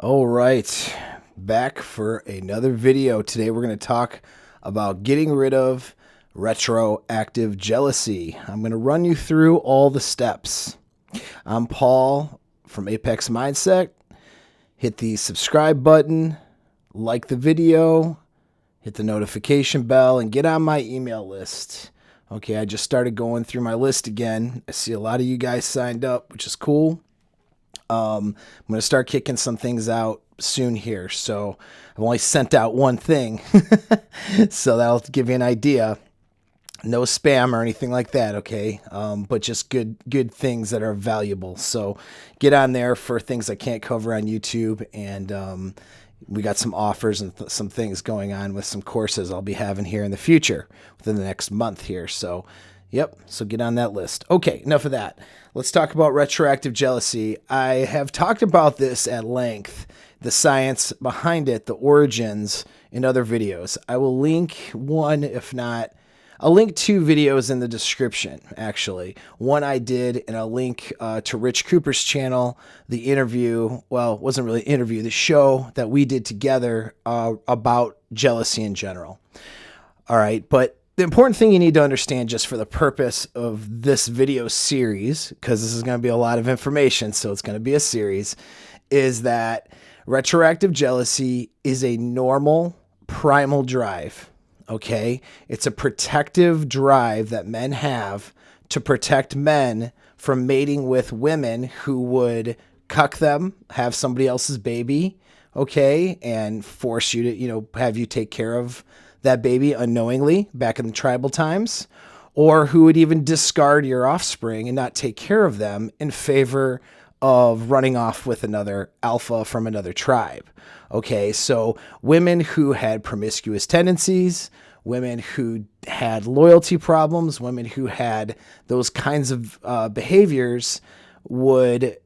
All right, back for another video. Today we're going to talk about getting rid of retroactive jealousy. I'm going to run you through all the steps. I'm Paul from Apex Mindset. Hit the subscribe button, like the video, hit the notification bell, and get on my email list. Okay, I just started going through my list again. I see a lot of you guys signed up, which is cool. I'm going to start kicking some things out soon here. So I've only sent out one thing. So that'll give you an idea. No spam or anything like that. Okay. But just good things that are valuable. So get on there for things I can't cover on YouTube. And, we got some offers and some things going on with some courses I'll be having here in the future within the next month here. So yep. So get on that list. Okay. Enough of that. Let's talk about retroactive jealousy. I have talked about this at length, the science behind it, the origins in other videos. I will link one, if not, I'll link two videos in the description, actually. One I did, and I'll link to Rich Cooper's channel, the interview, well, it wasn't really an interview, the show that we did together about jealousy in general. All right, but the important thing you need to understand, just for the purpose of this video series, because this is going to be a lot of information, so it's going to be a series, is that retroactive jealousy is a normal primal drive. Okay, it's a protective drive that men have to protect men from mating with women who would cuck them, have somebody else's baby, okay, and force you to, have you take care of that baby unknowingly back in the tribal times, or who would even discard your offspring and not take care of them in favor of running off with another alpha from another tribe. Okay, so women who had promiscuous tendencies, women who had loyalty problems, women who had those kinds of behaviors would,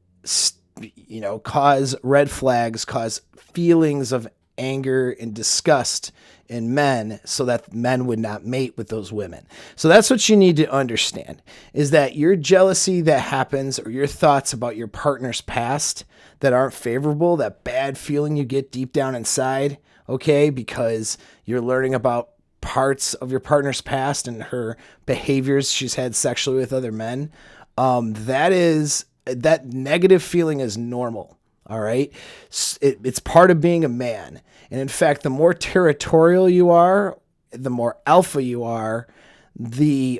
cause red flags, cause feelings of anger and disgust in men, so that men would not mate with those women. So that's what you need to understand, is that your jealousy that happens, or your thoughts about your partner's past that aren't favorable, that bad feeling you get deep down inside, okay, because you're learning about parts of your partner's past and her behaviors she's had sexually with other men, that negative feeling is normal. All right. It's part of being a man. And in fact, the more territorial you are, the more alpha you are,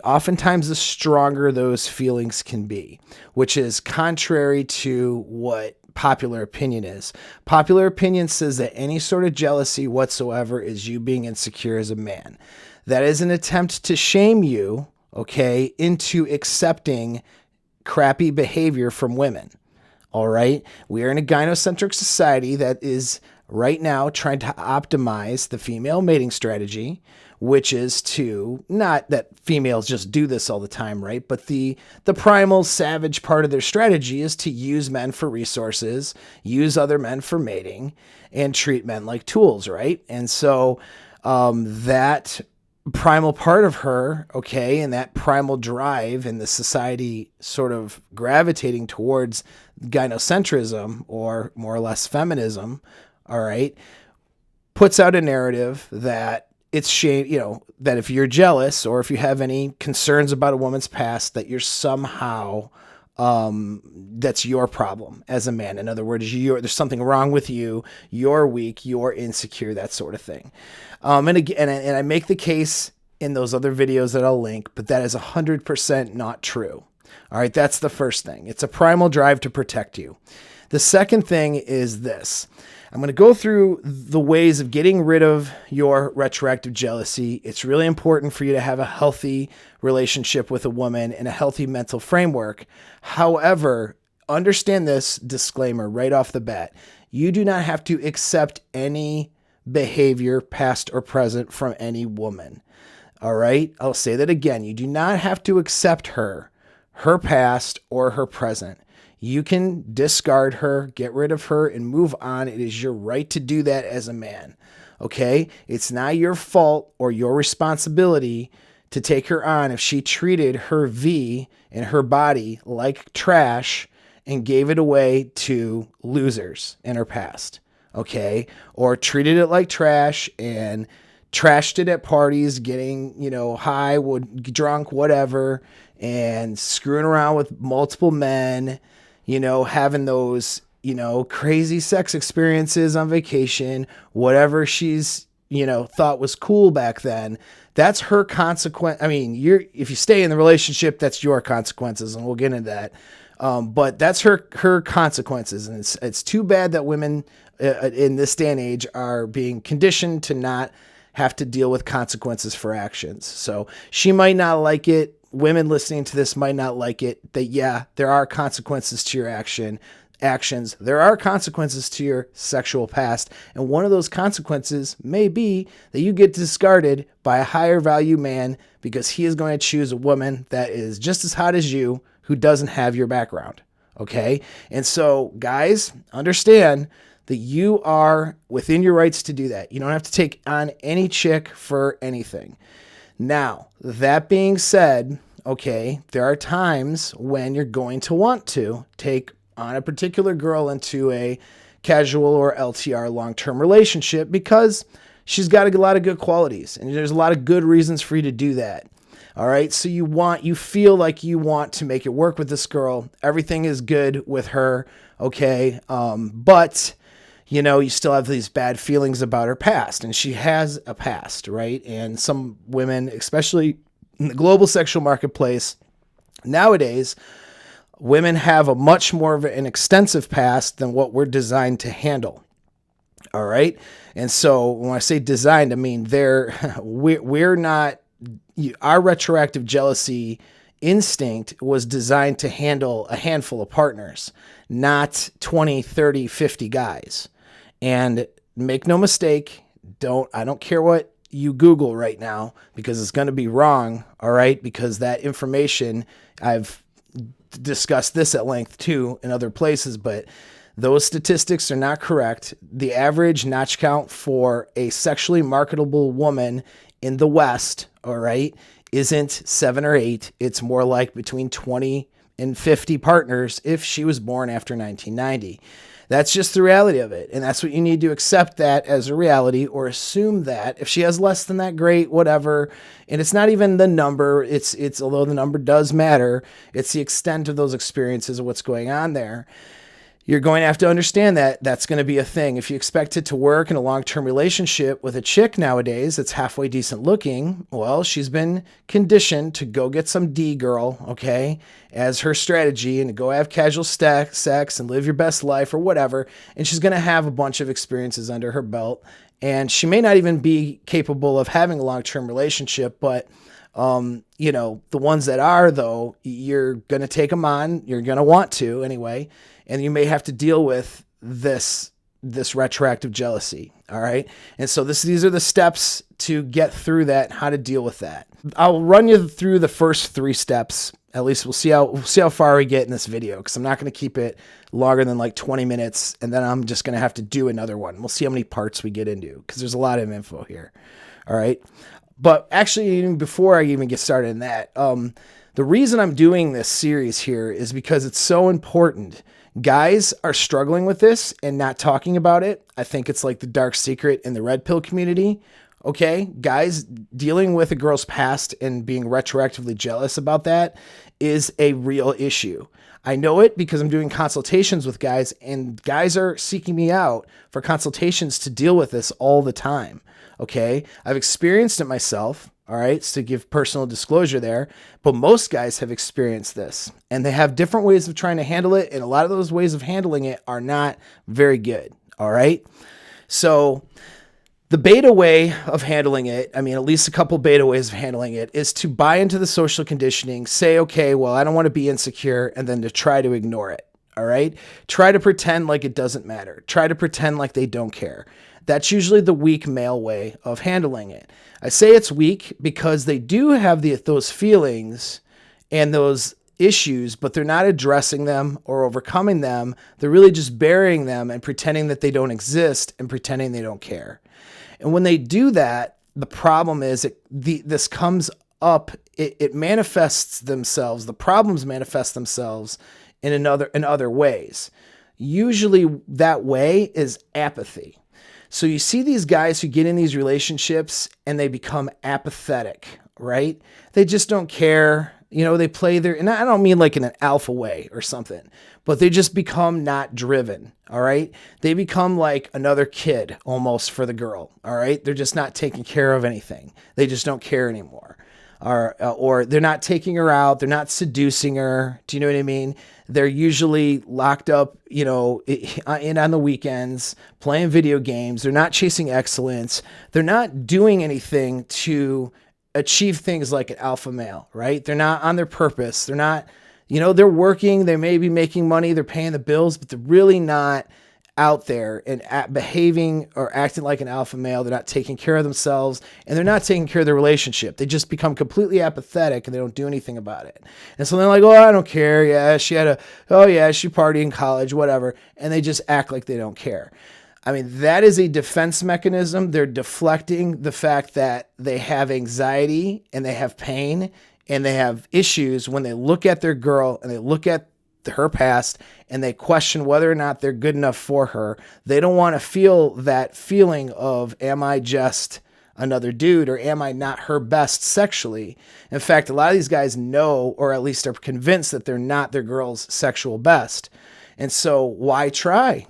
oftentimes the stronger those feelings can be, which is contrary to what popular opinion is. Popular opinion says that any sort of jealousy whatsoever is you being insecure as a man. That is an attempt to shame you, okay, into accepting crappy behavior from women. All right. We are in a gynocentric society that is right now trying to optimize the female mating strategy, which is to, not that females just do this all the time, right? But the primal savage part of their strategy is to use men for resources, use other men for mating, and treat men like tools, right? And so that primal part of her, okay, and that primal drive in the society sort of gravitating towards gynocentrism, or more or less feminism, all right, puts out a narrative that it's shame, that if you're jealous or if you have any concerns about a woman's past, that you're somehow, that's your problem as a man. In other words, there's something wrong with you. You're weak. You're insecure. That sort of thing. And again, and I make the case in those other videos that I'll link, but that is 100% not true. All right. That's the first thing. It's a primal drive to protect you. The second thing is this. I'm going to go through the ways of getting rid of your retroactive jealousy. It's really important for you to have a healthy relationship with a woman and a healthy mental framework. However, understand this disclaimer right off the bat. You do not have to accept any behavior, past or present, from any woman. All right? I'll say that again. You do not have to accept her past or her present. You can discard her, get rid of her, and move on. It is your right to do that as a man. Okay? It's not your fault or your responsibility to take her on if she treated her V and her body like trash and gave it away to losers in her past. okay, or treated it like trash and trashed it at parties, getting, high, drunk, whatever, and screwing around with multiple men, having those, crazy sex experiences on vacation, whatever she's, thought was cool back then. That's her consequence. I mean, if you stay in the relationship, that's your consequences, and we'll get into that. But that's her consequences, and it's too bad that women in this day and age are being conditioned to not have to deal with consequences for actions. So she might not like it. Women listening to this might not like it. That there are consequences to your actions. There are consequences to your sexual past. And one of those consequences may be that you get discarded by a higher value man because he is going to choose a woman that is just as hot as you, who doesn't have your background. Okay. And so guys, understand that you are within your rights to do that. You don't have to take on any chick for anything. Now, that being said, okay, there are times when you're going to want to take on a particular girl into a casual or LTR long-term relationship because she's got a lot of good qualities, and there's a lot of good reasons for you to do that. All right. So you feel like you want to make it work with this girl. Everything is good with her. Okay. But you still have these bad feelings about her past, and she has a past, right? And some women, especially in the global sexual marketplace nowadays, women have a much more of an extensive past than what we're designed to handle. All right. And so when I say designed, I mean, we're not, our retroactive jealousy instinct was designed to handle a handful of partners, not 20, 30, 50 guys. And make no mistake, I don't care what you Google right now, because it's going to be wrong. All right. Because that information, I've discussed this at length too in other places, but those statistics are not correct. The average notch count for a sexually marketable woman in the West, all right, isn't 7 or 8. It's more like between 20 and 50 partners if she was born after 1990. That's just the reality of it. And that's what you need to accept that as a reality, or assume that. If she has less than that, great, whatever. And it's not even the number. It's although the number does matter, it's the extent of those experiences of what's going on there. You're going to have to understand that that's going to be a thing. If you expect it to work in a long-term relationship with a chick nowadays that's halfway decent looking, well, she's been conditioned to go get some D girl, okay, as her strategy, and go have casual sex and live your best life or whatever. And she's going to have a bunch of experiences under her belt. And she may not even be capable of having a long-term relationship, but the ones that are, though, you're going to take them on. You're going to want to anyway. And you may have to deal with this retroactive jealousy. All right. And so these are the steps to get through that and how to deal with that. I'll run you through the first 3 steps. At least we'll see how far we get in this video, because I'm not going to keep it longer than like 20 minutes. And then I'm just going to have to do another one. We'll see how many parts we get into, because there's a lot of info here. All right. But actually, even before I even get started in that, the reason I'm doing this series here is because it's so important. Guys are struggling with this and not talking about it. I think it's like the dark secret in the red pill community. Okay. Guys dealing with a girl's past and being retroactively jealous about that is a real issue. I know it because I'm doing consultations with guys, and guys are seeking me out for consultations to deal with this all the time. Okay. I've experienced it myself. All right. So to give personal disclosure there, but most guys have experienced this, and they have different ways of trying to handle it. And a lot of those ways of handling it are not very good. All right. So the beta way of handling it, I mean, at least a couple beta ways of handling it, is to buy into the social conditioning, say, okay, well, I don't want to be insecure, and then to try to ignore it. All right. Try to pretend like it doesn't matter. Try to pretend like they don't care. That's usually the weak male way of handling it. I say it's weak because they do have those feelings and those issues, but they're not addressing them or overcoming them. They're really just burying them and pretending that they don't exist and pretending they don't care. And when they do that, the problem is this comes up. It manifests themselves. The problems manifest themselves in other ways. usually that way is apathy. So you see these guys who get in these relationships and they become apathetic, right? They just don't care. They play and I don't mean like in an alpha way or something, but they just become not driven. All right. They become like another kid almost for the girl. All right. They're just not taking care of anything. They just don't care anymore. Or they're not taking her out. They're not seducing her. Do you know what I mean? They're usually locked up, in on the weekends, playing video games. They're not chasing excellence. They're not doing anything to achieve things like an alpha male, right? They're not on their purpose. They're not, they're working. They may be making money. They're paying the bills, but they're really not out there and behaving or acting like an alpha male. They're not taking care of themselves, and they're not taking care of their relationship. They just become completely apathetic and they don't do anything about it. And so they're like, oh, I don't care. Yeah, she partied in college, whatever. And they just act like they don't care. I mean, that is a defense mechanism. They're deflecting the fact that they have anxiety and they have pain and they have issues when they look at their girl and they look at her past and they question whether or not they're good enough for her. They don't want to feel that feeling of, am I just another dude or am I not her best sexually? In fact, a lot of these guys know, or at least are convinced that they're not their girl's sexual best. And so why try?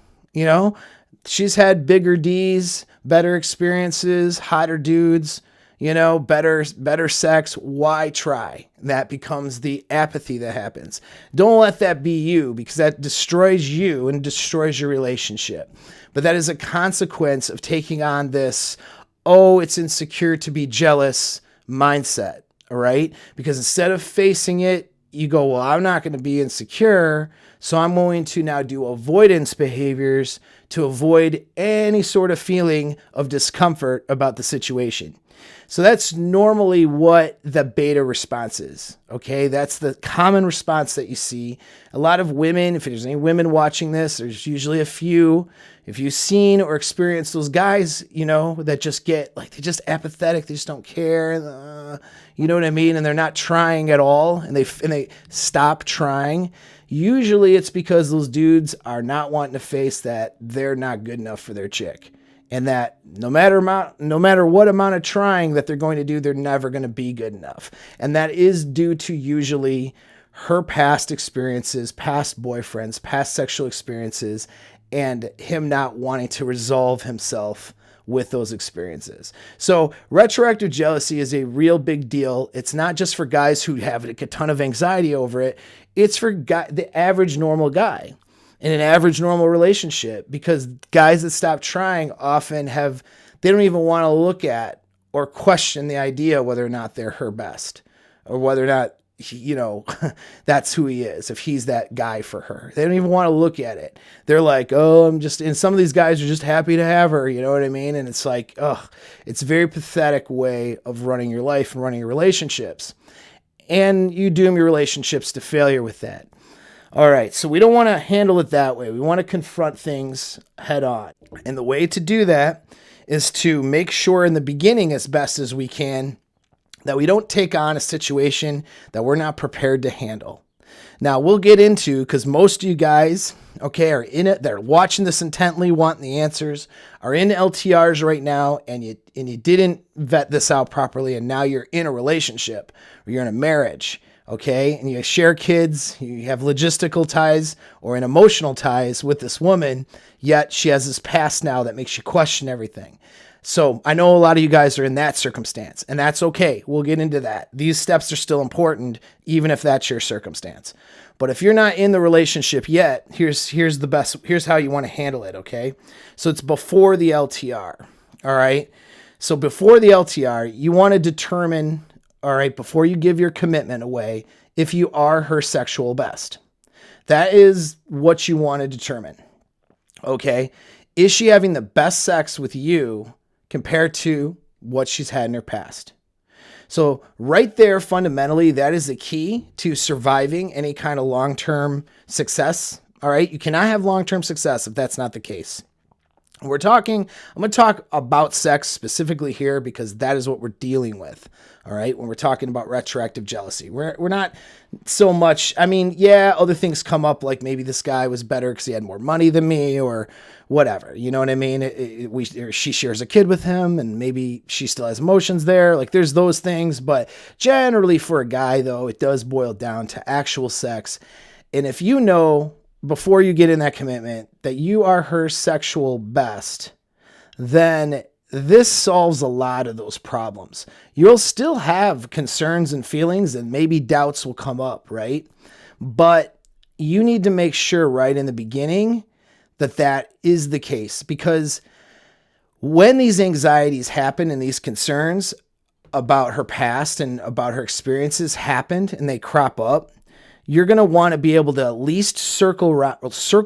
She's had bigger D's, better experiences, hotter dudes, better sex. Why try? That becomes the apathy that happens. Don't let that be you, because that destroys you and destroys your relationship. But that is a consequence of taking on this, oh, it's insecure to be jealous mindset. All right. Because instead of facing it, you go, well, I'm not going to be insecure, so I'm going to now do avoidance behaviors to avoid any sort of feeling of discomfort about the situation. So that's normally what the beta response is. Okay. That's the common response that you see. A lot of women, if there's any women watching this, there's usually a few. If you've seen or experienced those guys, that just get like, they're just apathetic. They just don't care. You know what I mean? And they're not trying at all. And they stop trying. Usually it's because those dudes are not wanting to face that they're not good enough for their chick. And that no matter what amount of trying that they're going to do, they're never going to be good enough. And that is due to usually her past experiences, past boyfriends, past sexual experiences, and him not wanting to resolve himself with those experiences. So retroactive jealousy is a real big deal. It's not just for guys who have a ton of anxiety over it. It's for the average normal guy in an average normal relationship, because guys that stop trying often they don't even want to look at or question the idea whether or not they're her best or whether or not, that's who he is, if he's that guy for her. They don't even want to look at it. They're like, oh, and some of these guys are just happy to have her. You know what I mean? And it's like, it's a very pathetic way of running your life and running your relationships. And you doom your relationships to failure with that. All right, so we don't want to handle it that way. We want to confront things head on. And the way to do that is to make sure in the beginning, as best as we can, that we don't take on a situation that we're not prepared to handle. Now, we'll get into, because most of you guys, are in it, they're watching this intently, wanting the answers, are in LTRs right now, and you didn't vet this out properly, and now you're in a relationship, or you're in a marriage. Okay. And you share kids, you have logistical ties or an emotional ties with this woman, yet she has this past now that makes you question everything. So I know a lot of you guys are in that circumstance, and that's okay. We'll get into that. These steps are still important, even if that's your circumstance. But if you're not in the relationship yet, here's how you want to handle it. Okay. So it's before the LTR. All right. So before the LTR, you want to determine, all right, before you give your commitment away, if you are her sexual best. That is what you want to determine. Okay. Is she having the best sex with you compared to what she's had in her past? So right there, fundamentally, that is the key to surviving any kind of long-term success. All right. You cannot have long-term success if that's not the case. I'm going to talk about sex specifically here because that is what we're dealing with. All right. When we're talking about retroactive jealousy, we're not so much. I mean, yeah, other things come up like maybe this guy was better because he had more money than me or whatever. You know what I mean? She shares a kid with him and maybe she still has emotions there. Like there's those things. But generally for a guy, though, it does boil down to actual sex. And if you know before you get in that commitment that you are her sexual best, then this solves a lot of those problems. You'll still have concerns and feelings and maybe doubts will come up, right? But you need to make sure right in the beginning that that is the case, because when these anxieties happen and these concerns about her past and about her experiences happened and they crop up, you're going to want to be able to at least circle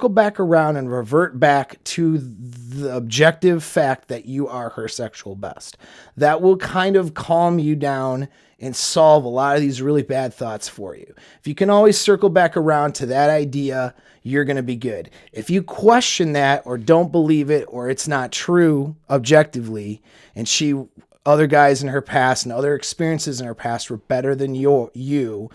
back around and revert back to the objective fact that you are her sexual best. That will kind of calm you down and solve a lot of these really bad thoughts for you. If you can always circle back around to that idea, you're going to be good. If you question that or don't believe it or it's not true objectively, and other guys in her past and other experiences in her past were better than you,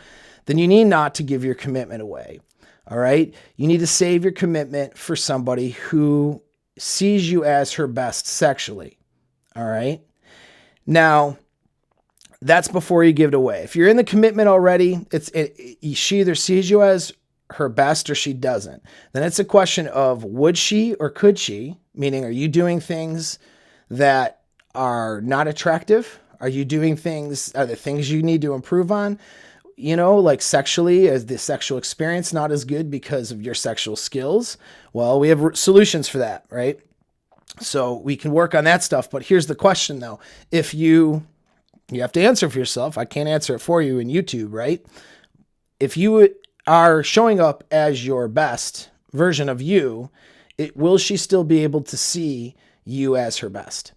then you need not to give your commitment away. All right. You need to save your commitment for somebody who sees you as her best sexually. All right. Now, that's before you give it away. If you're in the commitment already, she either sees you as her best or she doesn't. Then it's a question of would she or could she, meaning are you doing things that are not attractive? Are there things you need to improve on? You know, like sexually, is the sexual experience not as good because of your sexual skills? Well, we have solutions for that, right? So we can work on that stuff. But here's the question, though. If you have to answer for yourself. I can't answer it for you in YouTube, right? If you are showing up as your best version of you, will she still be able to see you as her best?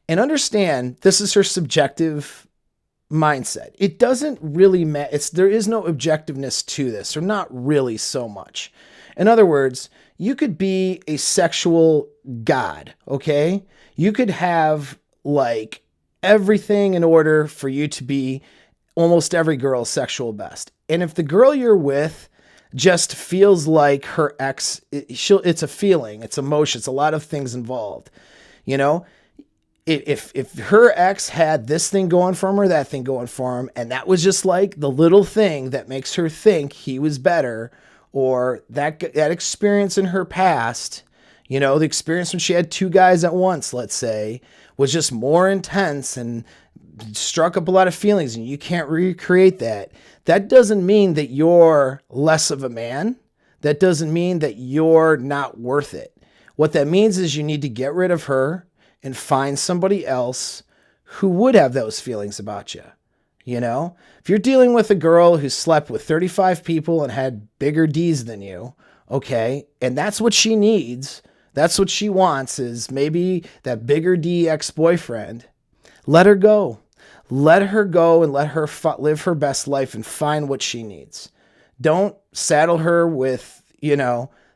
And understand, this is her subjective mindset. It doesn't really matter. There is no objectiveness to this, or not really so much. In other words, you could be a sexual god, okay? You could have like everything in order for you to be almost every girl's sexual best. And if the girl you're with just feels like her ex, it's a feeling, it's emotion, it's a lot of things involved, you know? If her ex had this thing going for him or that thing going for him, and that was just like the little thing that makes her think he was better, or that experience in her past, you know, the experience when she had two guys at once, let's say, was just more intense and struck up a lot of feelings, and you can't recreate that. That doesn't mean that you're less of a man. That doesn't mean that you're not worth it. What that means is you need to get rid of her and find somebody else who would have those feelings about you. You know, if you're dealing with a girl who slept with 35 people and had bigger D's than you, okay, and that's what she needs, that's what she wants, is maybe that bigger D ex-boyfriend, let her go. Let her go and let her live her best life and find what she needs. Don't saddle her with,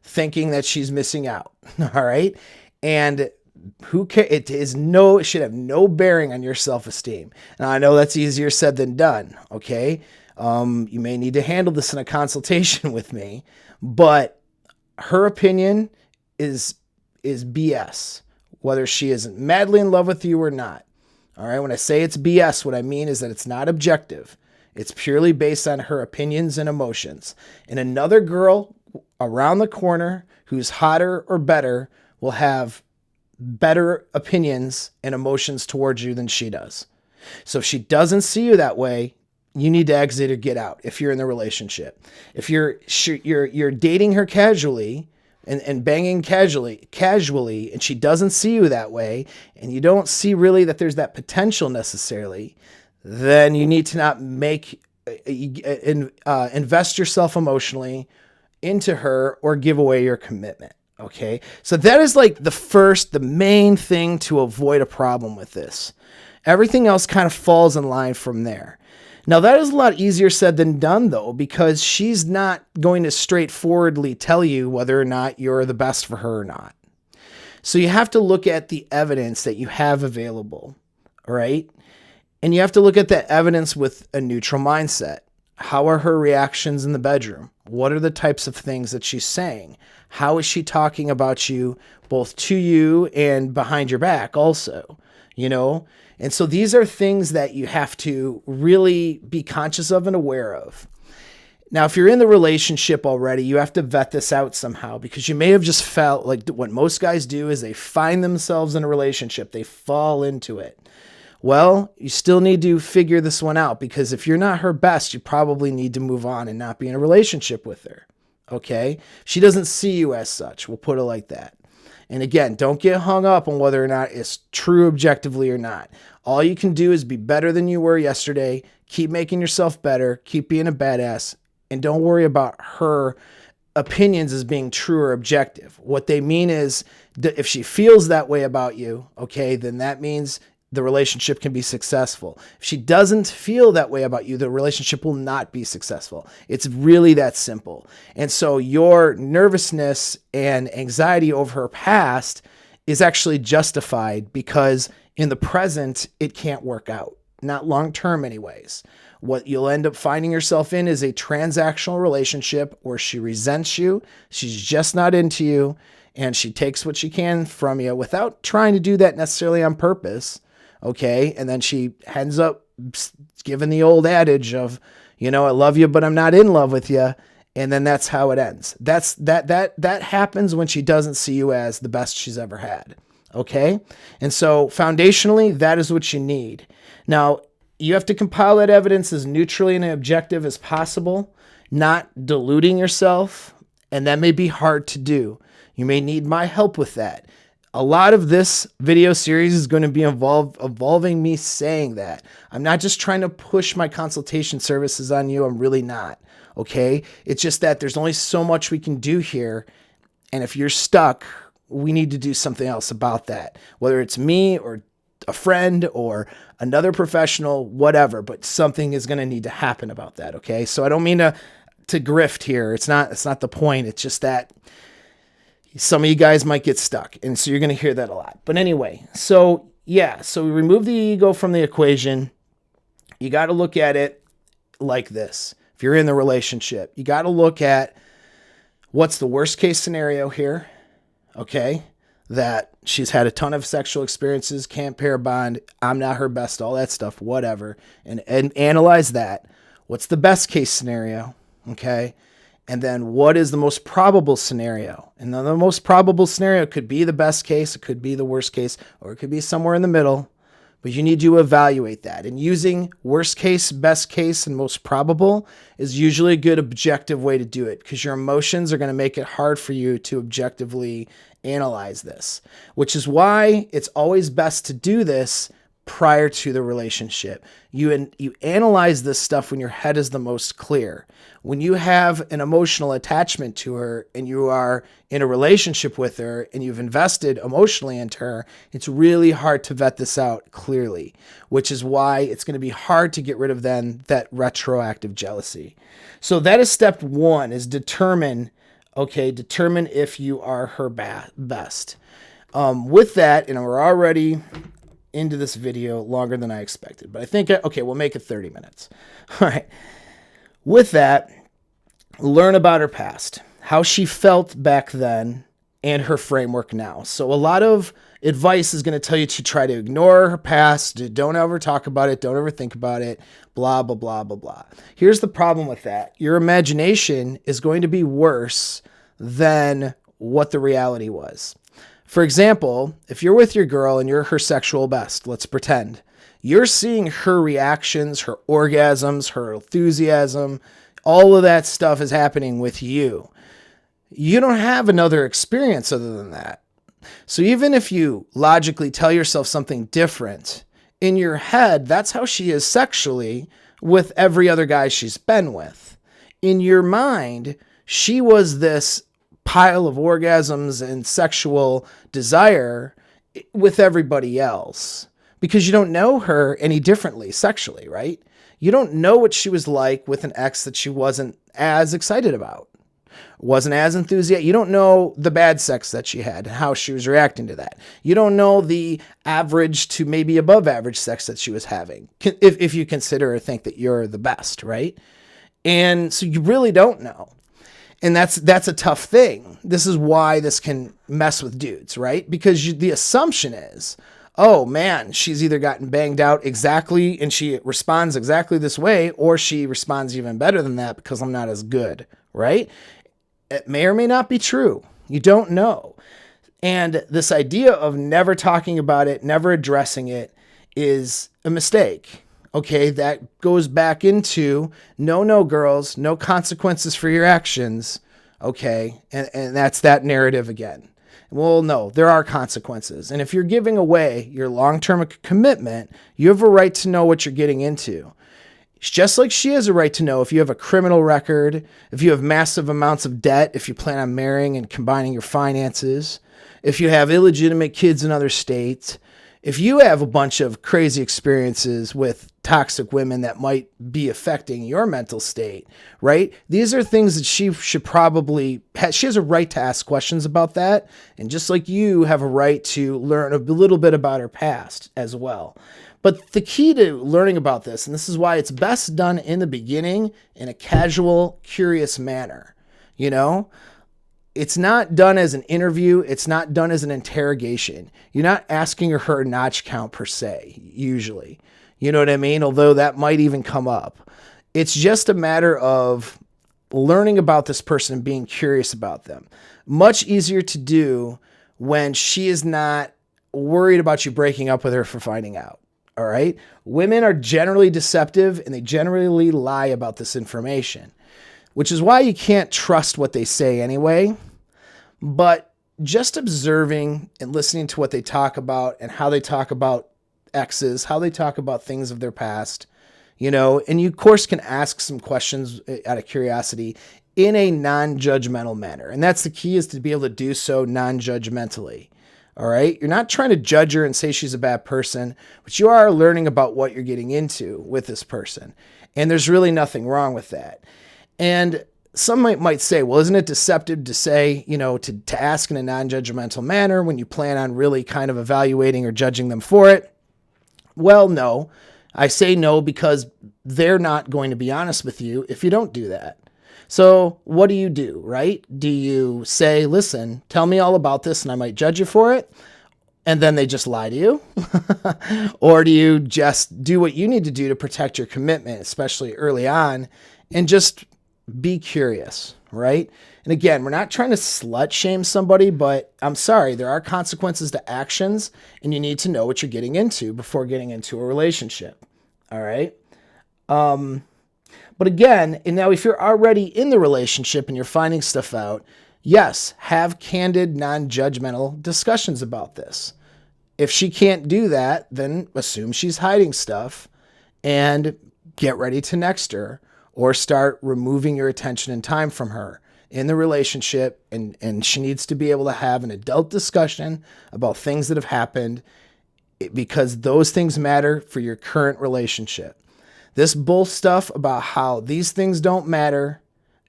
thinking that she's missing out. All right. And who cares? It should have no bearing on your self-esteem. Now, I know that's easier said than done. Okay. You may need to handle this in a consultation with me, but her opinion is BS, whether she is madly in love with you or not. All right. When I say it's BS, what I mean is that it's not objective. It's purely based on her opinions and emotions. And another girl around the corner who's hotter or better will have better opinions and emotions towards you than she does. So if she doesn't see you that way, you need to exit or get out if you're in the relationship. If you're dating her casually and banging casually, and she doesn't see you that way, and you don't see really that there's that potential necessarily, then you need to not invest yourself emotionally into her or give away your commitment. Okay. So that is like the main thing to avoid a problem with this. Everything else kind of falls in line from there. Now that is a lot easier said than done though, because she's not going to straightforwardly tell you whether or not you're the best for her or not. So you have to look at the evidence that you have available, all right? And you have to look at that evidence with a neutral mindset. How are her reactions in the bedroom? What are the types of things that she's saying? How is she talking about you, both to you and behind your back also, you know? And so these are things that you have to really be conscious of and aware of. Now, if you're in the relationship already, you have to vet this out somehow, because you may have just felt like what most guys do is they find themselves in a relationship. They fall into it. Well, you still need to figure this one out, because if you're not her best, you probably need to move on and not be in a relationship with her. Okay? She doesn't see you as such. We'll put it like that. And again, don't get hung up on whether or not it's true objectively or not. All you can do is be better than you were yesterday. Keep making yourself better. Keep being a badass. And don't worry about her opinions as being true or objective. What they mean is that if she feels that way about you, okay, then that means the relationship can be successful. If she doesn't feel that way about you, the relationship will not be successful. It's really that simple. And so your nervousness and anxiety over her past is actually justified, because in the present, it can't work out. Not long term anyways. What you'll end up finding yourself in is a transactional relationship where she resents you. She's just not into you, and she takes what she can from you without trying to do that necessarily on purpose. Okay. And then she ends up giving the old adage of, you know, I love you, but I'm not in love with you. And then that's how it ends. That happens when she doesn't see you as the best she's ever had. Okay. And so foundationally, that is what you need. Now, you have to compile that evidence as neutrally and objective as possible, not diluting yourself. And that may be hard to do. You may need my help with that. A lot of this video series is going to be involving me saying that. I'm not just trying to push my consultation services on you. I'm really not. Okay. It's just that there's only so much we can do here. And if you're stuck, we need to do something else about that. Whether it's me or a friend or another professional, whatever, but something is going to need to happen about that. Okay. So I don't mean to grift here. It's not the point. It's just that some of you guys might get stuck. And so you're going to hear that a lot. But anyway, so yeah, so we remove the ego from the equation. You got to look at it like this. If you're in the relationship, you got to look at what's the worst case scenario here. Okay. That she's had a ton of sexual experiences, can't pair bond, I'm not her best, all that stuff, whatever. And analyze that. What's the best case scenario? Okay. And then what is the most probable scenario? And then the most probable scenario could be the best case, it could be the worst case, or it could be somewhere in the middle. But you need to evaluate that. And using worst case, best case, and most probable is usually a good objective way to do it, because your emotions are going to make it hard for you to objectively analyze this, which is why it's always best to do this prior to the relationship. You analyze this stuff when your head is the most clear. When you have an emotional attachment to her and you are in a relationship with her and you've invested emotionally into her, it's really hard to vet this out clearly, which is why it's going to be hard to get rid of then that retroactive jealousy. So that is step one, is determine if you are her best. With that, and we're already into this video longer than I expected, but I think, okay, we'll make it 30 minutes. All right. With that, learn about her past, how she felt back then, and her framework now. So a lot of advice is going to tell you to try to ignore her past. Don't ever talk about it. Don't ever think about it. Blah, blah, blah, blah, blah. Here's the problem with that. Your imagination is going to be worse than what the reality was. For example, if you're with your girl and you're her sexual best, let's pretend, you're seeing her reactions, her orgasms, her enthusiasm, all of that stuff is happening with you. You don't have another experience other than that. So even if you logically tell yourself something different, in your head, that's how she is sexually with every other guy she's been with. In your mind, she was this pile of orgasms and sexual desire with everybody else, because you don't know her any differently sexually, right? You don't know what she was like with an ex that she wasn't as excited about. Wasn't as enthusiastic. You don't know the bad sex that she had and how she was reacting to that. You don't know the average to maybe above average sex that she was having, if you consider or think that you're the best, right? And so you really don't know. And that's a tough thing. This is why this can mess with dudes, right? Because the assumption is, oh man, she's either gotten banged out exactly and she responds exactly this way, or she responds even better than that because I'm not as good, right? It may or may not be true. You don't know. And this idea of never talking about it, never addressing it is a mistake. Okay, that goes back into no, girls, no consequences for your actions. Okay, and that's that narrative again. Well, no, there are consequences. And if you're giving away your long-term commitment, you have a right to know what you're getting into. It's just like she has a right to know if you have a criminal record, if you have massive amounts of debt, if you plan on marrying and combining your finances, if you have illegitimate kids in other states, if you have a bunch of crazy experiences with toxic women that might be affecting your mental state, right? These are things that she should probably, she has a right to ask questions about that. And just like you have a right to learn a little bit about her past as well. But the key to learning about this, and this is why it's best done in the beginning in a casual, curious manner, you know? It's not done as an interview. It's not done as an interrogation. You're not asking her notch count per se, usually. You know what I mean? Although that might even come up. It's just a matter of learning about this person and being curious about them. Much easier to do when she is not worried about you breaking up with her for finding out. All right? Women are generally deceptive and they generally lie about this information, which is why you can't trust what they say anyway. But just observing and listening to what they talk about and how they talk about exes, how they talk about things of their past, you know, and you of course can ask some questions out of curiosity in a non-judgmental manner. And that's the key, is to be able to do so non-judgmentally. All right. You're not trying to judge her and say she's a bad person, but you are learning about what you're getting into with this person. And there's really nothing wrong with that. And some might say, well, isn't it deceptive to say, you know, to ask in a non-judgmental manner when you plan on really kind of evaluating or judging them for it? Well, no. I say no because they're not going to be honest with you if you don't do that. So what do you do, right? Do you say, listen, tell me all about this and I might judge you for it? And then they just lie to you? Or do you just do what you need to do to protect your commitment, especially early on, and just be curious, right? And again, we're not trying to slut shame somebody, but I'm sorry, there are consequences to actions and you need to know what you're getting into before getting into a relationship. All right. But again, and now if you're already in the relationship and you're finding stuff out, yes, have candid, non-judgmental discussions about this. If she can't do that, then assume she's hiding stuff and get ready to next her, or start removing your attention and time from her in the relationship. And she needs to be able to have an adult discussion about things that have happened, because those things matter for your current relationship. This bull stuff about how these things don't matter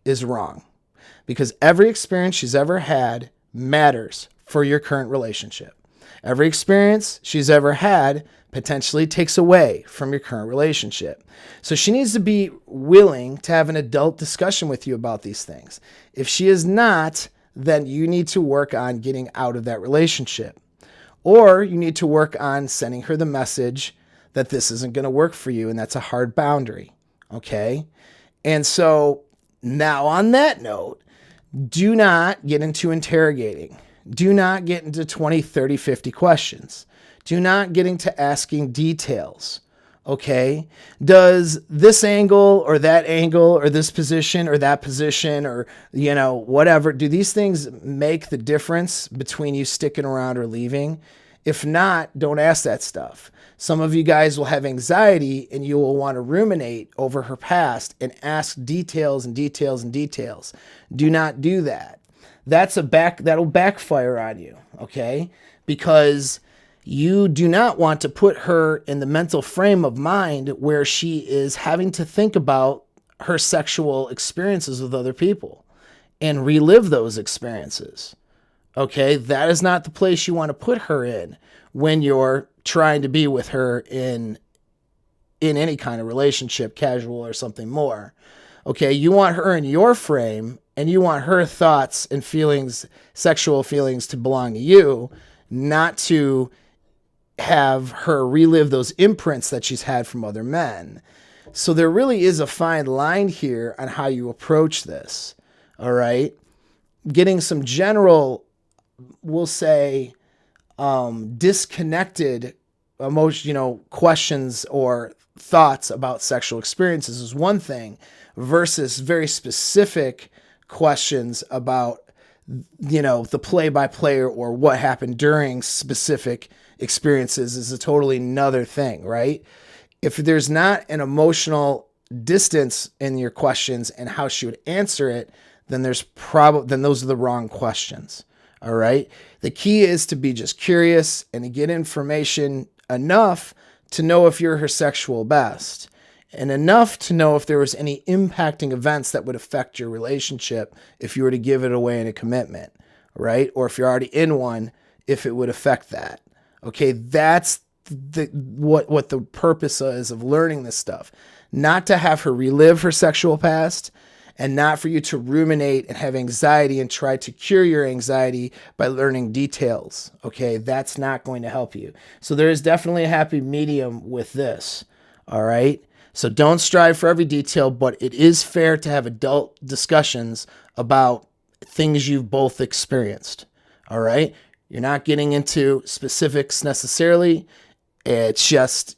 is wrong, because every experience she's ever had matters for your current relationship. Every experience she's ever had potentially takes away from your current relationship. So she needs to be willing to have an adult discussion with you about these things. If she is not, then you need to work on getting out of that relationship. Or you need to work on sending her the message that this isn't going to work for you, and that's a hard boundary, okay? And so now on that note, do not get into interrogating. Do not get into 20, 30, 50 questions. Do not get into asking details, okay? Does this angle or that angle or this position or that position or, you know, whatever, do these things make the difference between you sticking around or leaving? If not, don't ask that stuff. Some of you guys will have anxiety and you will want to ruminate over her past and ask details and details and details. Do not do that. That'll backfire on you, okay? Because you do not want to put her in the mental frame of mind where she is having to think about her sexual experiences with other people. and relive those experiences. Okay, that is not the place you want to put her in when you're trying to be with her in any kind of relationship, casual or something more. Okay, you want her in your frame, and you want her thoughts and feelings, sexual feelings, to belong to you, not to have her relive those imprints that she's had from other men. So there really is a fine line here on how you approach this. All right, getting some general, we'll say, disconnected emotion, questions or thoughts about sexual experiences is one thing, versus very specific questions about, the play-by-play or what happened during specific experiences is a totally another thing, right? If there's not an emotional distance in your questions and how she would answer it, then those are the wrong questions. All right. The key is to be just curious and to get information enough to know if you're her sexual best, and enough to know if there was any impacting events that would affect your relationship if you were to give it away in a commitment, right? Or if you're already in one, if it would affect that. Okay, that's what the purpose is of learning this stuff. Not to have her relive her sexual past, and not for you to ruminate and have anxiety and try to cure your anxiety by learning details. Okay, that's not going to help you. So there is definitely a happy medium with this. All right. So don't strive for every detail, but it is fair to have adult discussions about things you've both experienced. All right. You're not getting into specifics necessarily. It's just,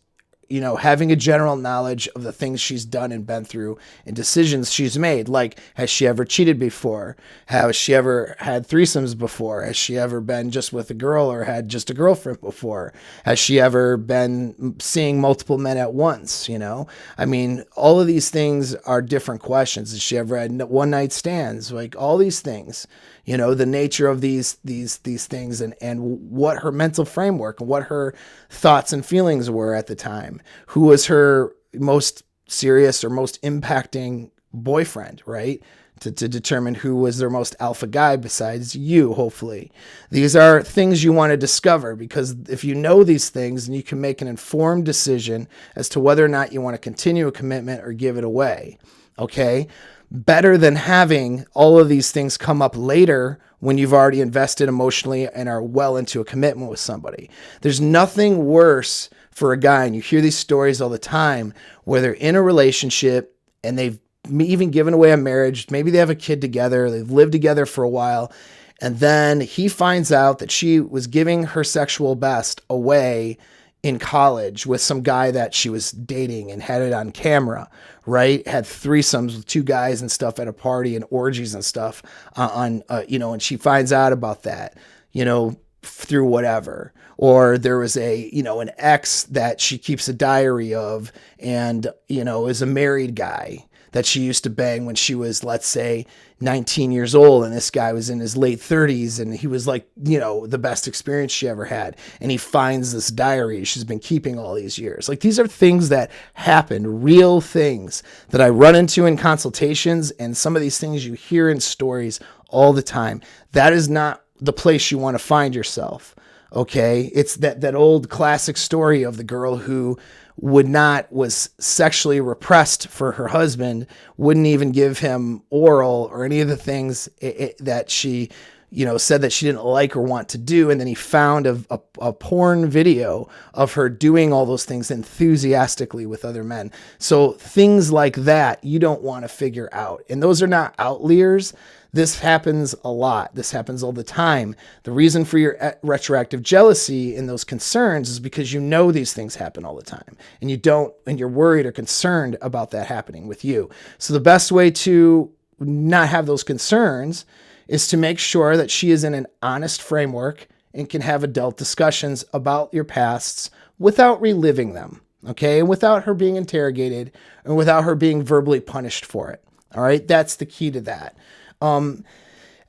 having a general knowledge of the things she's done and been through and decisions she's made. Like, has she ever cheated before? Has she ever had threesomes before? Has she ever been just with a girl or had just a girlfriend before? Has she ever been seeing multiple men at once? All of these things are different questions. Has she ever had one night stands? Like, all these things, the nature of these things and what her mental framework and what her thoughts and feelings were at the time. Who was her most serious or most impacting boyfriend, right? To determine who was their most alpha guy besides you, hopefully. These are things you want to discover, because if you know these things, then you can make an informed decision as to whether or not you want to continue a commitment or give it away. Okay? Better than having all of these things come up later when you've already invested emotionally and are well into a commitment with somebody. There's nothing worse for a guy, and you hear these stories all the time, where they're in a relationship and they've even given away a marriage. Maybe they have a kid together, they've lived together for a while, and then he finds out that she was giving her sexual best away in college with some guy that she was dating and had it on camera, right? Had threesomes with two guys and stuff at a party and orgies and stuff and she finds out about that, through whatever. Or there was an ex that she keeps a diary of and, is a married guy that she used to bang when she was, let's say, 19 years old, and this guy was in his late 30s, and he was like, the best experience she ever had. And he finds this diary she's been keeping all these years. Like, these are things that happen, real things that I run into in consultations, and some of these things you hear in stories all the time. That is not the place you want to find yourself. Okay. It's that old classic story of the girl who was sexually repressed for her husband, wouldn't even give him oral or any of the things that she, said that she didn't like or want to do. And then he found a porn video of her doing all those things enthusiastically with other men. So things like that, you don't want to figure out. And those are not outliers. This happens a lot. This happens all the time. The reason for your retroactive jealousy and those concerns is because these things happen all the time, and you're worried or concerned about that happening with you. So the best way to not have those concerns is to make sure that she is in an honest framework and can have adult discussions about your pasts without reliving them. Okay. And without her being interrogated and without her being verbally punished for it. All right. That's the key to that. And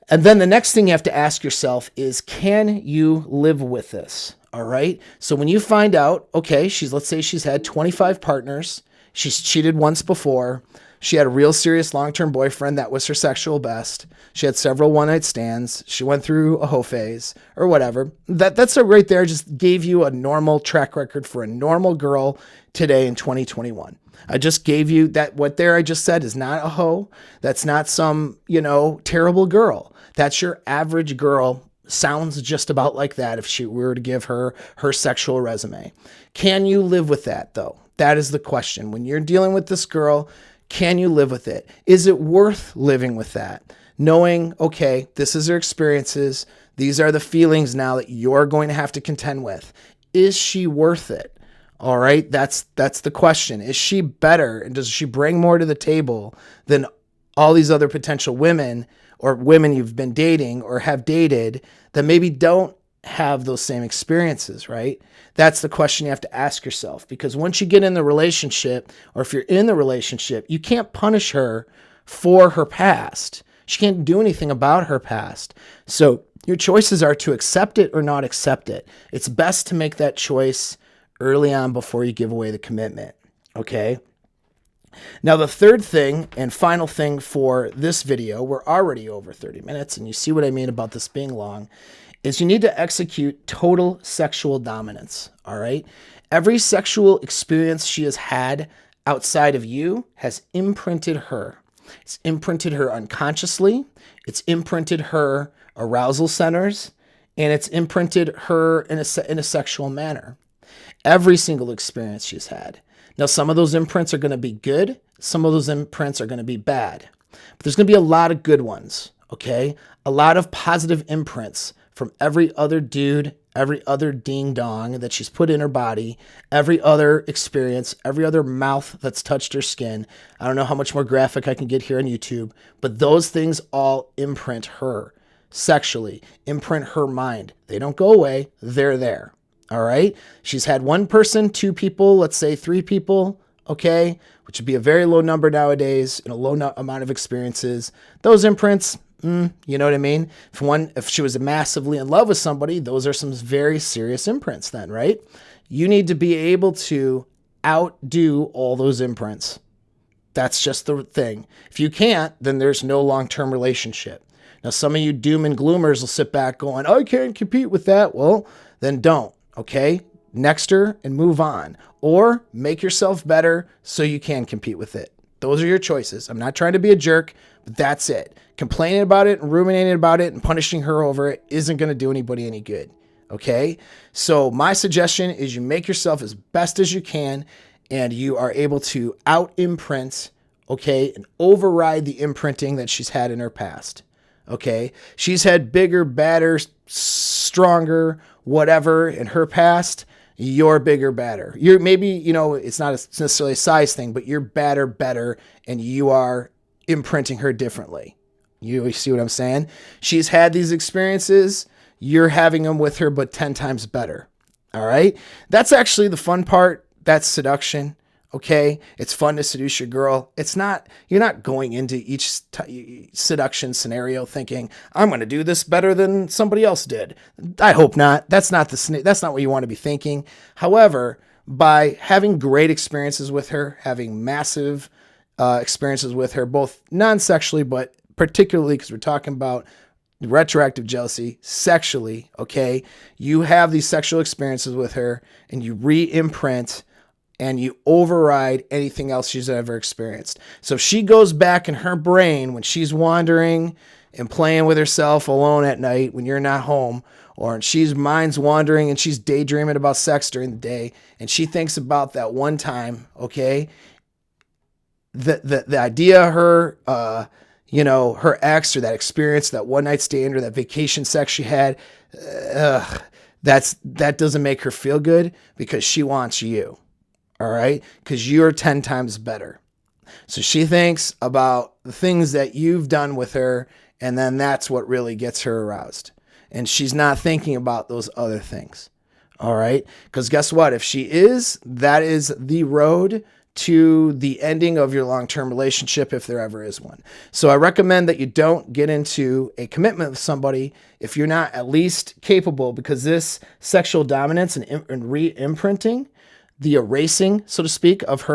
then the next thing you have to ask yourself is, can you live with this? All right. So when you find out, okay, let's say she's had 25 partners. She's cheated once before. She had a real serious long-term boyfriend that was her sexual best. She had several one-night stands. She went through a hoe phase or whatever. That's right there. Just gave you a normal track record for a normal girl today in 2021. I just gave you that. What there I just said is not a hoe. That's not some, terrible girl. That's your average girl. Sounds just about like that if we were to give her sexual resume. Can you live with that though? That is the question. When you're dealing with this girl, can you live with it? Is it worth living with that? Knowing, okay, this is her experiences. These are the feelings now that you're going to have to contend with. Is she worth it? All right. That's the question. Is she better? And does she bring more to the table than all these other potential women or women you've been dating or have dated that maybe don't have those same experiences, right? That's the question you have to ask yourself, because once you get in the relationship, or if you're in the relationship, you can't punish her for her past. She can't do anything about her past. So your choices are to accept it or not accept it. It's best to make that choice early on before you give away the commitment. Okay. Now, the third thing and final thing for this video, we're already over 30 minutes, and you see what I mean about this being long, is you need to execute total sexual dominance, all right? Every sexual experience she has had outside of you has imprinted her. It's imprinted her unconsciously, it's imprinted her arousal centers, and it's imprinted her in a sexual manner. Every single experience she's had. Now, some of those imprints are going to be good. Some of those imprints are going to be bad. But there's going to be a lot of good ones, okay? A lot of positive imprints from every other dude, every other ding-dong that she's put in her body, every other experience, every other mouth that's touched her skin. I don't know how much more graphic I can get here on YouTube, but those things all imprint her sexually, imprint her mind. They don't go away. They're there. All right. She's had one person, two people, let's say three people. Okay. Which would be a very low number nowadays and a low amount of experiences. Those imprints, you know what I mean? If she was massively in love with somebody, those are some very serious imprints then, right? You need to be able to outdo all those imprints. That's just the thing. If you can't, then there's no long-term relationship. Now, some of you doom and gloomers will sit back going, I can't compete with that. Well, then don't. Okay, next her and move on, or make yourself better so you can compete with it. Those are your choices. I'm not trying to be a jerk, but that's it. Complaining about it and ruminating about it and punishing her over it isn't going to do anybody any good. Okay, so my suggestion is you make yourself as best as you can, and you are able to out imprint, okay, and override the imprinting that she's had in her past. Okay, she's had bigger, badder, stronger, whatever in her past. You're bigger, badder. You're maybe, it's not necessarily a size thing, but you're badder, better, and you are imprinting her differently. You see what I'm saying? She's had these experiences. You're having them with her, but 10 times better. All right. That's actually the fun part. That's seduction. Okay. It's fun to seduce your girl. You're not going into each seduction scenario thinking, I'm going to do this better than somebody else did. I hope not. That's not what you want to be thinking. However, by having great experiences with her, having massive experiences with her, both non-sexually, but particularly because we're talking about retroactive jealousy sexually. Okay. You have these sexual experiences with her and you re-imprint and you override anything else she's ever experienced. So if she goes back in her brain when she's wandering and playing with herself alone at night when you're not home, or she's mind's wandering and she's daydreaming about sex during the day, and she thinks about that one time, okay, the idea of her, her ex or that experience, that one night stand or that vacation sex she had, that doesn't make her feel good because she wants you. All right. Because you're 10 times better. So she thinks about the things that you've done with her. And then that's what really gets her aroused. And she's not thinking about those other things. All right. Because guess what? If she is, that is the road to the ending of your long-term relationship, if there ever is one. So I recommend that you don't get into a commitment with somebody if you're not at least capable, because this sexual dominance and re-imprinting, the erasing, so to speak, of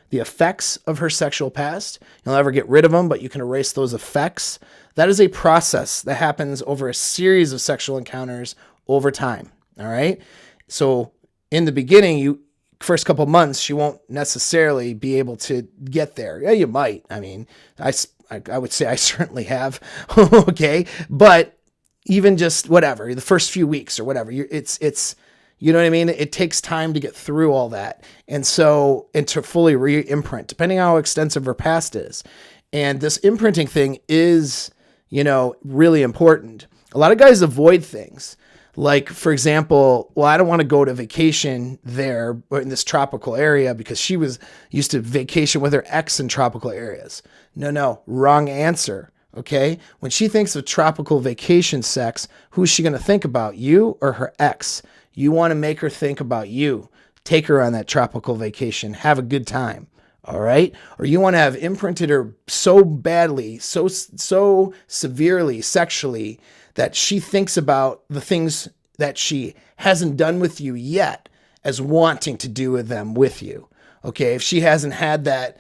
the effects of her sexual past. You'll never get rid of them, but you can erase those effects. That is a process that happens over a series of sexual encounters over time. All right. So in the beginning, first couple months, she won't necessarily be able to get there. Yeah, you might. I mean, I would say I certainly have. Okay. But even just whatever, the first few weeks or whatever, it's, you know what I mean? It takes time to get through all that. And to fully re-imprint, depending on how extensive her past is. And this imprinting thing is, really important. A lot of guys avoid things. Like, for example, well, I don't want to go to vacation there in this tropical area because she used to vacation with her ex in tropical areas. No, wrong answer. Okay. When she thinks of tropical vacation sex, who's she going to think about? You or her ex? You want to make her think about you. Take her on that tropical vacation. Have a good time. All right. Or you want to have imprinted her so badly, so severely sexually that she thinks about the things that she hasn't done with you yet as wanting to do with them with you. Okay. If she hasn't had that,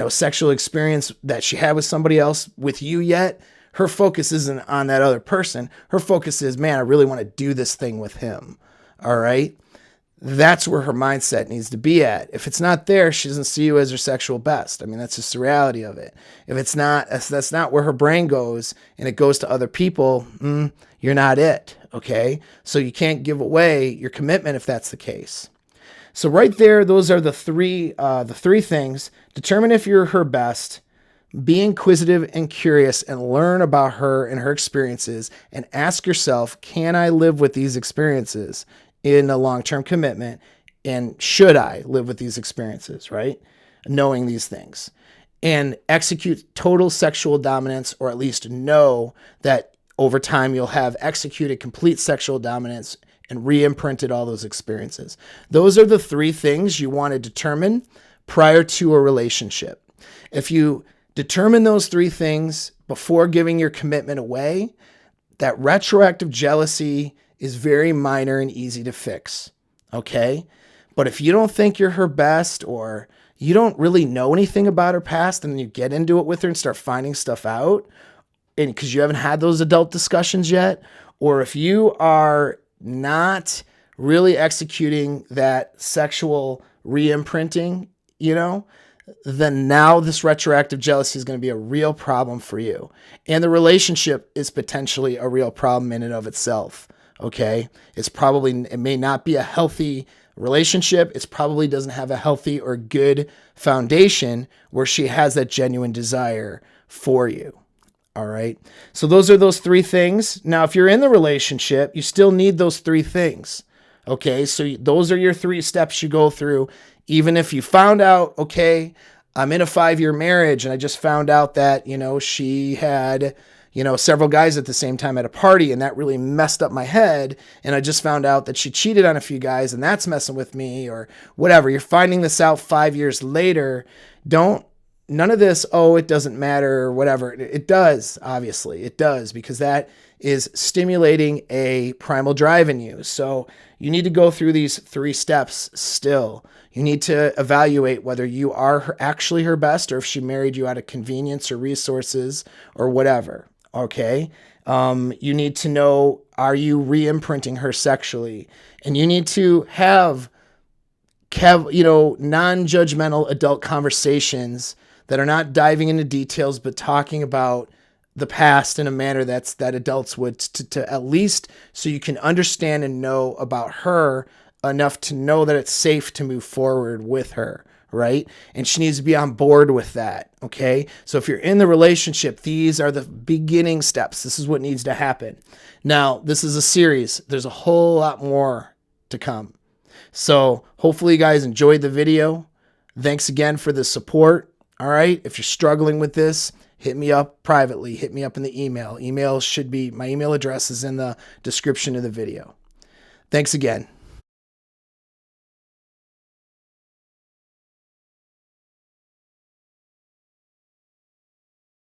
sexual experience that she had with somebody else with you yet, her focus isn't on that other person. Her focus is, man, I really want to do this thing with him. All right. That's where her mindset needs to be at. If it's not there, she doesn't see you as her sexual best. I mean, that's just the reality of it. If it's not, that's not where her brain goes and it goes to other people, you're not it. Okay. So you can't give away your commitment if that's the case. So right there, those are the three things. Determine if you're her best. Be inquisitive and curious and learn about her and her experiences and ask yourself, can I live with these experiences in a long-term commitment? And should I live with these experiences, right? Knowing these things. And execute total sexual dominance, or at least know that over time you'll have executed complete sexual dominance and re-imprinted all those experiences. Those are the three things you want to determine prior to a relationship. If you determine those three things before giving your commitment away, that retroactive jealousy is very minor and easy to fix. Okay. But if you don't think you're her best, or you don't really know anything about her past, and then you get into it with her and start finding stuff out, and because you haven't had those adult discussions yet, or if you are not really executing that sexual re-imprinting, then now this retroactive jealousy is going to be a real problem for you. And the relationship is potentially a real problem in and of itself. Okay. It may not be a healthy relationship. It probably doesn't have a healthy or good foundation where she has that genuine desire for you. All right. So those are those three things. Now, if you're in the relationship, you still need those three things. Okay. So those are your 3 steps you go through. Even if you found out, okay, I'm in a 5-year marriage and I just found out that, she had, several guys at the same time at a party, and that really messed up my head. And I just found out that she cheated on a few guys and that's messing with me, or whatever. You're finding this out 5 years later. None of this, it doesn't matter or whatever. It does, obviously. It does, because that is stimulating a primal drive in you. So you need to go through these 3 steps still. You need to evaluate whether you are actually her best, or if she married you out of convenience or resources or whatever. Okay. You need to know, are you re-imprinting her sexually? And you need to have non-judgmental adult conversations that are not diving into details, but talking about the past in a manner that adults would, to at least so you can understand and know about her enough to know that it's safe to move forward with her, right? And she needs to be on board with that, okay? So if you're in the relationship, these are the beginning steps. This is what needs to happen. Now, this is a series. There's a whole lot more to come. So hopefully you guys enjoyed the video. Thanks again for the support. All right. If you're struggling with this, hit me up privately. Hit me up in the email. My email address is in the description of the video. Thanks again.